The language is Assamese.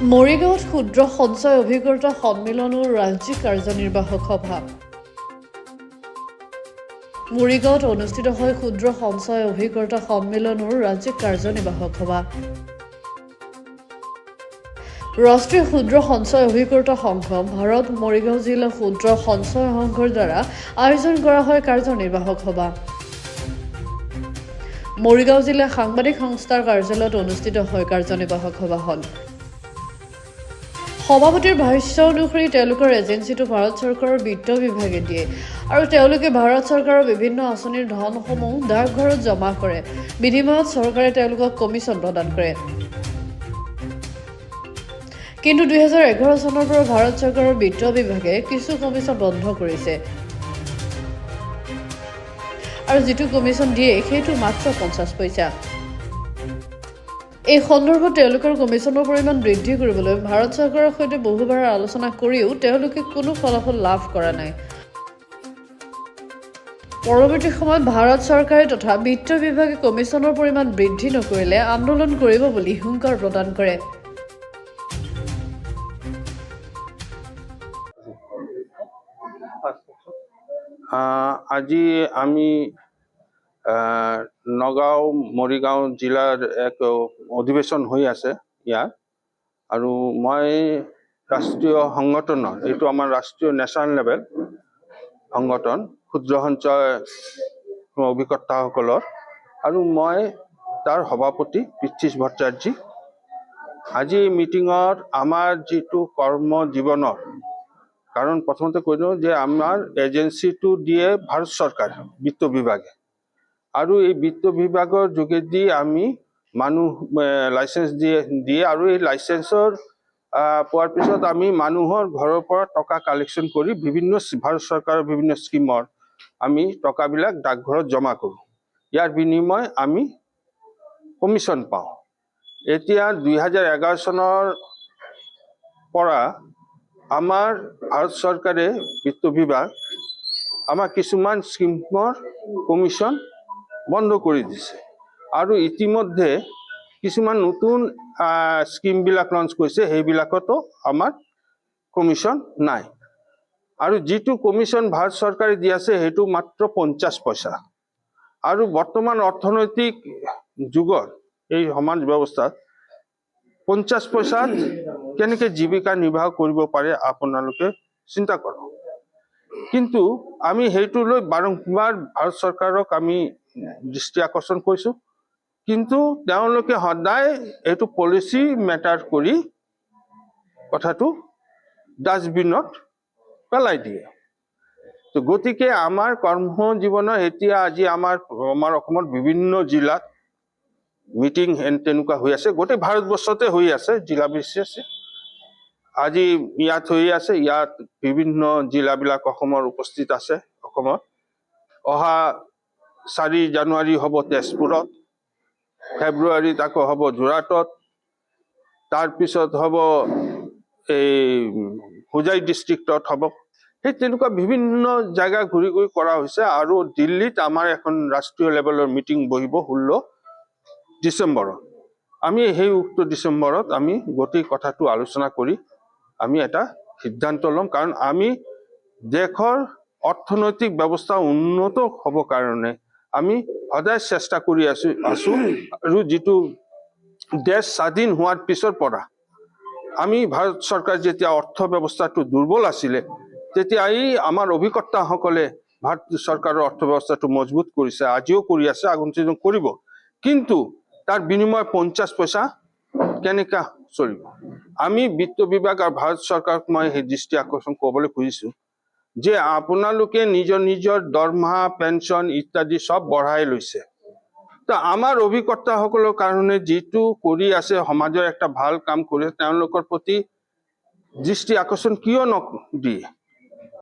মৰিগাঁৱত ক্ষুদ্ৰ সঞ্চয় অভিকৰ্তা সন্মিলন ও ৰাজ্যিক কাৰ্যনিৰ্বাহক সভা। মৰিগাঁৱত অনুষ্ঠিত হয় ক্ষুদ্ৰ সঞ্চয় অভিকৰ্তা সন্মিলন ও ৰাজ্যিক কাৰ্যনিৰ্বাহক সভা। ৰাষ্ট্ৰীয় ক্ষুদ্ৰ সঞ্চয় অভিকৰ্তা সংঘ ভাৰত মৰিগাঁও জিলা ক্ষুদ্ৰ সঞ্চয় সংঘৰ দ্বাৰা আয়োজন কৰা হয় কাৰ্যনিৰ্বাহক সভা। মৰিগাঁও জিলা সাংবাদিক সংস্থাৰ কাৰ্যালয়ত অনুষ্ঠিত হয় কাৰ্যনিৰ্বাহক সভাখন। সভাপতিৰ ভাষ্য অনুসৰি তেওঁলোকৰ এজেন্সিটো ভাৰত চৰকাৰৰ বিত্ত বিভাগে দিয়ে আৰু তেওঁলোকে ভাৰত চৰকাৰৰ বিভিন্ন আঁচনিৰ ধনসমূহ ডাকঘৰত জমা কৰে। বিনিময়ত চৰকাৰে তেওঁলোকক কমিছন প্ৰদান কৰে। কিন্তু 2011 চনৰ পৰা ভাৰত চৰকাৰৰ বিত্ত বিভাগে কিছু কমিছন বন্ধ কৰিছে আৰু যিটো কমিছন দিয়ে সেইটো মাত্ৰ 50 পইচা। এই সন্দৰ্ভত তেওঁলোকৰ কমিছনৰ পৰিমাণ বৃদ্ধি কৰিবলৈ ভাৰত চৰকাৰৰ সৈতে বহুবাৰ আলোচনা কৰিও তেওঁলোকে কোনো ফলাফল লাভ কৰা নাই। পৰৱৰ্তী সময়ত ভাৰত চৰকাৰে তথা বিত্ত বিভাগে কমিছনৰ পৰিমাণ বৃদ্ধি নকৰিলে আন্দোলন কৰিব বুলি হুংকাৰ প্ৰদান কৰে। আজি আমি নগাঁও মৰিগাঁও জিলাৰ এক অধিৱেশন হৈ আছে ইয়াত, আৰু মই ৰাষ্ট্ৰীয় সংগঠনৰ, এইটো আমাৰ ৰাষ্ট্ৰীয় নেশ্যনেল লেভেল সংগঠন ক্ষুদ্ৰ সঞ্চয় অভিকৰ্তাসকলৰ, আৰু মই তাৰ সভাপতি পৃথ্বীশ ভট্টাচাৰ্যী। আজি এই মিটিঙত আমাৰ যিটো কৰ্ম জীৱনৰ, কাৰণ প্ৰথমতে কৈ দিওঁ যে আমাৰ এজেন্সিটো দিয়ে ভাৰত চৰকাৰ বিত্ত বিভাগে, আৰু এই বিত্ত বিভাগৰ যোগেদি আমি মানুহ লাইচেন্স দিয়ে আৰু এই লাইচেন্সৰ পোৱাৰ পিছত আমি মানুহৰ ঘৰৰ পৰা টকা কালেকশ্যন কৰি বিভিন্ন ভাৰত চৰকাৰৰ বিভিন্ন স্কিমৰ আমি টকাবিলাক ডাকঘৰত জমা কৰোঁ। ইয়াৰ বিনিময় আমি কমিছন পাওঁ। এতিয়া 2011 চনৰ পৰা আমাৰ ভাৰত চৰকাৰে বিত্ত বিভাগ আমাৰ কিছুমান স্কিমৰ কমিছন বন্ধ কৰি দিছে, আৰু ইতিমধ্যে কিছুমান নতুন স্কিমবিলাক লঞ্চ কৰিছে, সেইবিলাকতো আমাৰ কমিছন নাই। আৰু যিটো কমিছন ভাৰত চৰকাৰে দি আছে সেইটো মাত্ৰ 50 পইচা। আৰু বৰ্তমান অৰ্থনৈতিক যুগত এই সমাজ ব্যৱস্থাত 50 পইচাত কেনেকৈ জীৱিকা নিৰ্বাহ কৰিব পাৰে আপোনালোকে চিন্তা কৰক। কিন্তু আমি সেইটো লৈ বাৰম্বাৰ ভাৰত চৰকাৰক আমি দৃষ্টি আকৰ্ষণ কৰিছোঁ, কিন্তু তেওঁলোকে সদায় এইটো পলিচি মেটাৰ কৰি কথাটো ডাষ্টবিনত পেলাই দিয়ে। তো গতিকে আমাৰ কৰ্ম জীৱনৰ এতিয়া আজি আমাৰ অসমত বিভিন্ন জিলাত মিটিং তেনেকুৱা হৈ আছে, গোটেই ভাৰতবৰ্ষতে হৈ আছে, জিলা বিশেষে আজি ইয়াত হৈ আছে। ইয়াত বিভিন্ন জিলাবিলাক অসমৰ উপস্থিত আছে। অসমত অহা 4 জানুৱাৰী হ'ব তেজপুৰত, ফেব্ৰুৱাৰীত আকৌ হ'ব যোৰহাটত, তাৰপিছত হ'ব এই হোজাই ডিষ্ট্ৰিক্টত হ'ব। সেই তেনেকুৱা বিভিন্ন জেগা ঘূৰি ঘূৰি কৰা হৈছে। আৰু দিল্লীত আমাৰ এখন ৰাষ্ট্ৰীয় লেভেলৰ মিটিং বহিব 16 ডিচেম্বৰত। আমি সেই উক্ত ডিচেম্বৰত আমি গোটেই কথাটো আলোচনা কৰি আমি এটা সিদ্ধান্ত ল'ম, কাৰণ আমি দেশৰ অৰ্থনৈতিক ব্যৱস্থা উন্নত হ'ব কাৰণে আমি সদায় চেষ্টা কৰি আছো। আৰু যিটো দেশ স্বাধীন হোৱাৰ পিছৰ পৰা আমি ভাৰত চৰকাৰ যেতিয়া অৰ্থ ব্যৱস্থাটো দুৰ্বল আছিলে, তেতিয়া এই আমাৰ অভিকৰ্তাসকলে ভাৰত চৰকাৰৰ অৰ্থ ব্যৱস্থাটো মজবুত কৰিছে, আজিও কৰি আছে, আগন্তুক কৰিব। কিন্তু তাৰ বিনিময় 50 পইচা কেনেকৈ চলিব? আমি বিত্ত বিভাগ আৰু ভাৰত চৰকাৰক মই সেই দৃষ্টি আকৰ্ষণ কৰিবলৈ খুজিছোঁ যে আপোনালোকে নিজৰ নিজৰ দৰমহা, পেঞ্চন ইত্যাদি চব বঢ়াই লৈছে। তো আমাৰ অভিকৰ্তাসকলৰ কাৰণে যিটো কৰি আছে, সমাজৰ একটা ভাল কাম কৰি আছে, তেওঁলোকৰ প্ৰতি দৃষ্টি আকৰ্ষণ কিয় নদিয়ে?